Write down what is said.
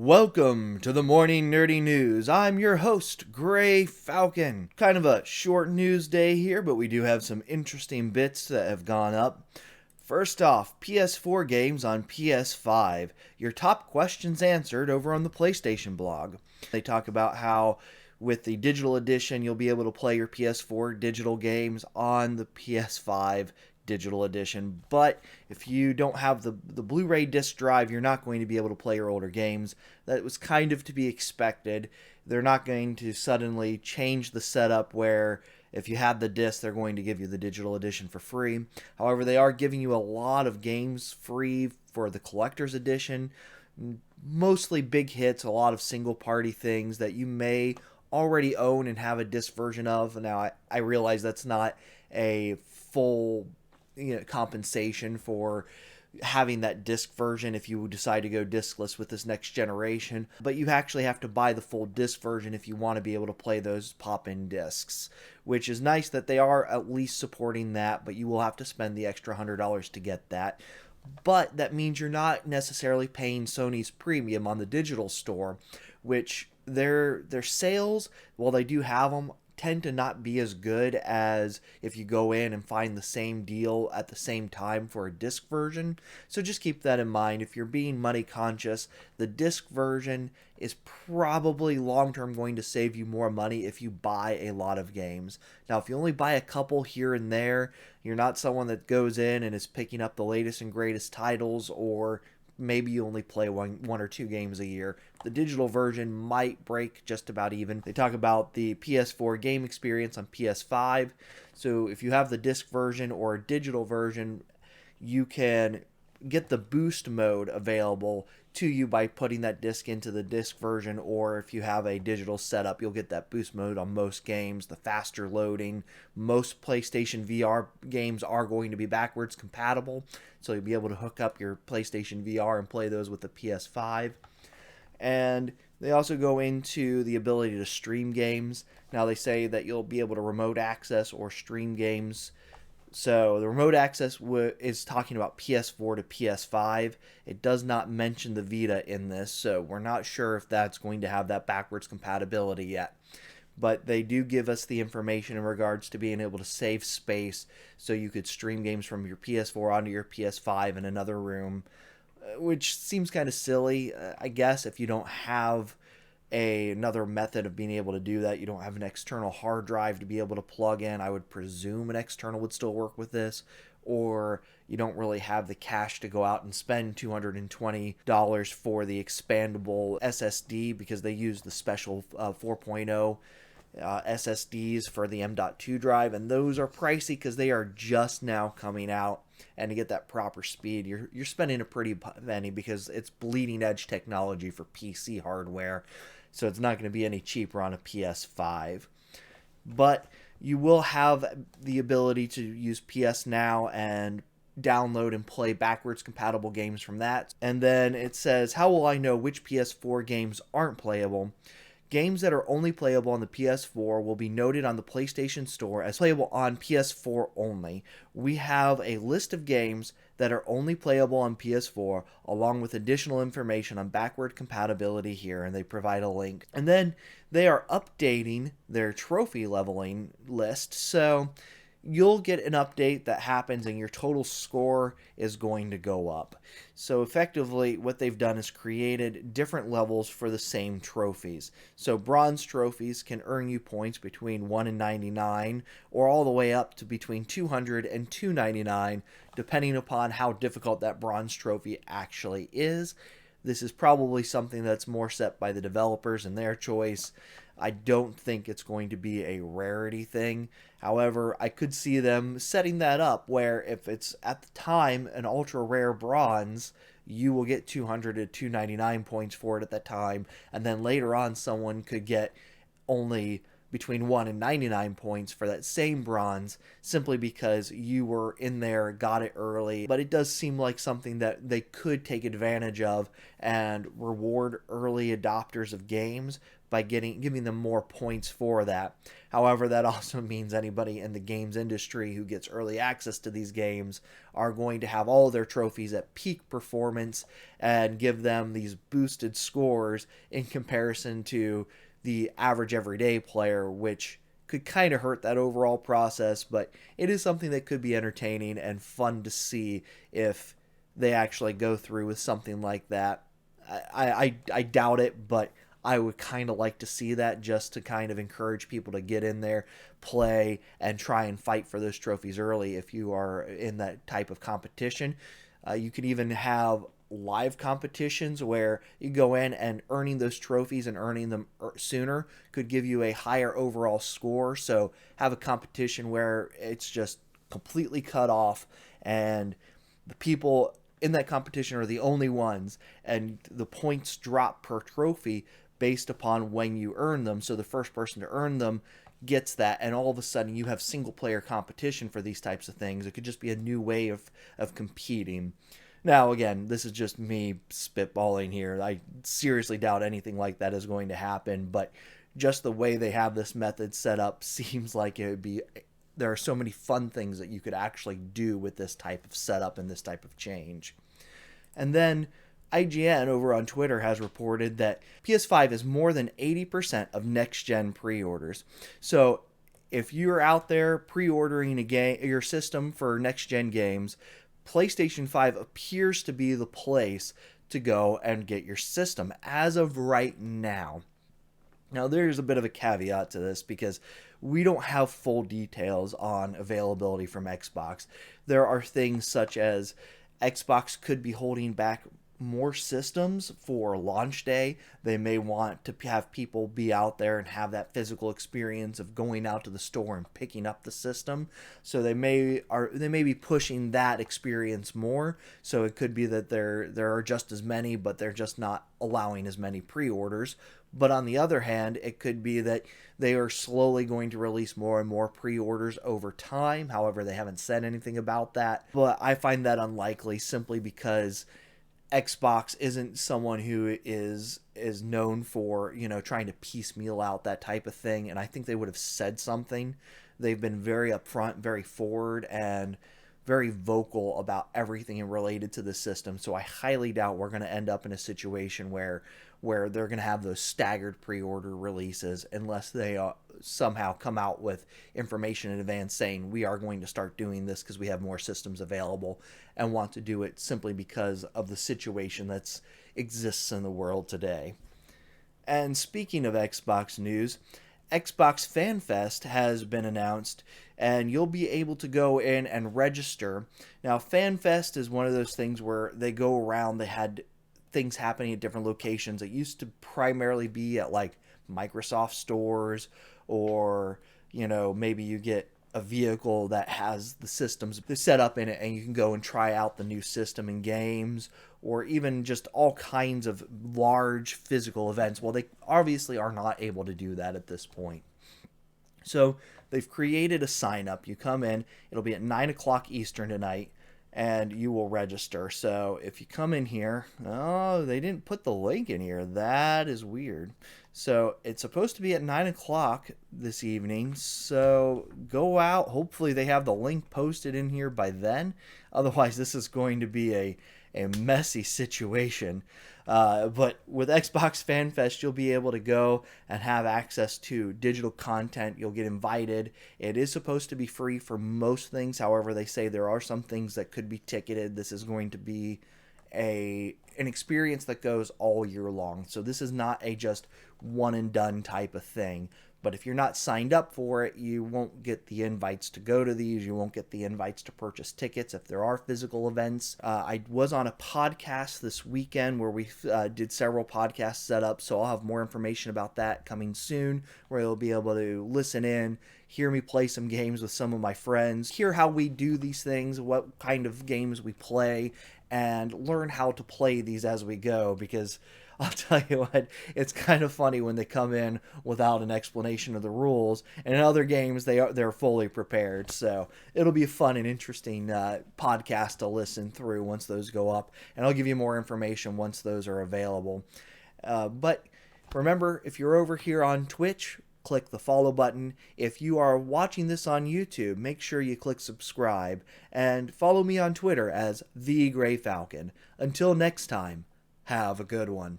Welcome to the Morning Nerdy News. I'm your host, Gray Falcon. Kind of a short news day here, but we do have some interesting bits that have gone up. First off, PS4 games on PS5. Your top questions answered over on the PlayStation blog. They talk about how with the digital edition, you'll be able to play your PS4 digital games on the PS5 digital edition, but if you don't have the Blu-ray disc drive, you're not going to be able to play your older games. That was kind of to be expected. They're not going to suddenly change the setup where if you have the disc, they're going to give you the digital edition for free. However, they are giving you a lot of games free for the collector's edition, mostly big hits, a lot of single-party things that you may already own and have a disc version of. Now, I realize that's not a full compensation for having that disc version if you decide to go discless with this next generation, but you actually have to buy the full disc version if you want to be able to play those pop-in discs, which is nice that they are at least supporting that, but you will have to spend the extra $100 to get that. But that means you're not necessarily paying Sony's premium on the digital store, which their sales, while they do have them, tend to not be as good as if you go in and find the same deal at the same time for a disc version. So just keep that in mind. If you're being money conscious, the disc version is probably long-term going to save you more money if you buy a lot of games. Now, if you only buy a couple here and there, you're not someone that goes in and is picking up the latest and greatest titles, or maybe you only play one or two games a year, the digital version might break just about even. They talk about the PS4 game experience on PS5. So if you have the disc version or a digital version, you can get the boost mode available to you by putting that disc into the disc version, or if you have a digital setup, you'll get that boost mode on most games, the faster loading. Most PlayStation VR games are going to be backwards compatible, so you'll be able to hook up your PlayStation VR and play those with the PS5. And they also go into the ability to stream games. Now they say that you'll be able to remote access or stream games. So the remote access is talking about PS4 to PS5. It does not mention the Vita in this, so we're not sure if that's going to have that backwards compatibility yet. But they do give us the information in regards to being able to save space so you could stream games from your PS4 onto your PS5 in another room, which seems kind of silly, I guess, if you don't have another method of being able to do that. You don't have an external hard drive to be able to plug in. I would presume an external would still work with this, or you don't really have the cash to go out and spend $220 for the expandable SSD because they use the special 4.0 SSDs for the M.2 drive, and those are pricey because they are just now coming out. And to get that proper speed, you're spending a pretty penny because it's bleeding edge technology for PC hardware, so it's not going to be any cheaper on a PS5. But you will have the ability to use PS Now and download and play backwards compatible games from that. And then it says, how will I know which PS4 games aren't playable? Games that are only playable on the PS4 will be noted on the PlayStation Store as playable on PS4 only. We have a list of games that are only playable on PS4, along with additional information on backward compatibility here, and they provide a link. And then they are updating their trophy leveling list, so you'll get an update that happens and your total score is going to go up. So effectively what they've done is created different levels for the same trophies. So bronze trophies can earn you points between 1 and 99, or all the way up to between 200 and 299, depending upon how difficult that bronze trophy actually is. This is probably something that's more set by the developers and their choice. I don't think it's going to be a rarity thing. However, I could see them setting that up where if it's at the time an ultra rare bronze, you will get 200 to 299 points for it at that time, and then later on someone could get only between 1 and 99 points for that same bronze, simply because you were in there, got it early. But it does seem like something that they could take advantage of and reward early adopters of games by giving them more points for that. However, that also means anybody in the games industry who gets early access to these games are going to have all their trophies at peak performance and give them these boosted scores in comparison to the average everyday player, which could kind of hurt that overall process. But it is something that could be entertaining and fun to see if they actually go through with something like that. I doubt it, but I would kind of like to see that, just to kind of encourage people to get in there, play, and try and fight for those trophies early if you are in that type of competition. You could even have live competitions where you go in and earning those trophies and earning them sooner could give you a higher overall score. So have a competition where it's just completely cut off and the people in that competition are the only ones, and the points drop per trophy based upon when you earn them. So the first person to earn them gets that, and all of a sudden you have single player competition for these types of things. It could just be a new way of competing. Now, again, this is just me spitballing here. I seriously doubt anything like that is going to happen, but just the way they have this method set up seems like it would be. There are so many fun things that you could actually do with this type of setup and this type of change. And then IGN over on Twitter has reported that PS5 is more than 80% of next-gen pre-orders. So if you're out there pre-ordering your system for next-gen games, PlayStation 5 appears to be the place to go and get your system as of right now. Now, there's a bit of a caveat to this because we don't have full details on availability from Xbox. There are things such as Xbox could be holding back more systems for launch day. They may want to have people be out there and have that physical experience of going out to the store and picking up the system. So they may be pushing that experience more. So it could be that there are just as many, but they're just not allowing as many pre-orders. But on the other hand, it could be that they are slowly going to release more and more pre-orders over time. However, they haven't said anything about that. But I find that unlikely, simply because Xbox isn't someone who is known for, trying to piecemeal out that type of thing. And I think they would have said something. They've been very upfront, very forward, and very vocal about everything related to the system. So I highly doubt we're going to end up in a situation where they're going to have those staggered pre-order releases, unless they somehow come out with information in advance saying we are going to start doing this because we have more systems available, and want to do it simply because of the situation that exists in the world today. And speaking of Xbox news, Xbox Fanfest has been announced, and you'll be able to go in and register. Now, Fanfest is one of those things where they go around, they had things happening at different locations. It used to primarily be at like Microsoft stores, or maybe you get a vehicle that has the systems set up in it and you can go and try out the new system and games, or even just all kinds of large physical events. Well, they obviously are not able to do that at this point. So they've created a sign up. You come in, it'll be at 9 o'clock Eastern tonight, and you will register. So if you come in here, oh, they didn't put the link in here. That is weird. So it's supposed to be at 9 o'clock this evening. So go out. Hopefully they have the link posted in here by then. Otherwise, this is going to be a messy situation. But with Xbox Fanfest, you'll be able to go and have access to digital content. You'll get invited. It is supposed to be free for most things. However, they say there are some things that could be ticketed. This is going to be an experience that goes all year long. So this is not a just one and done type of thing. But if you're not signed up for it, you won't get the invites to go to these. You won't get the invites to purchase tickets if there are physical events. I was on a podcast this weekend where we did several podcast setups, so I'll have more information about that coming soon, where you'll be able to listen in, hear me play some games with some of my friends, hear how we do these things, what kind of games we play, and learn how to play these as we go, because I'll tell you what, it's kind of funny when they come in without an explanation of the rules, and in other games they're fully prepared. So it'll be a fun and interesting podcast to listen through once those go up, and I'll give you more information once those are available. But remember, if you're over here on Twitch, click the follow button. If you are watching this on YouTube, make sure you click subscribe and follow me on Twitter as the Gray Falcon. Until next time, have a good one.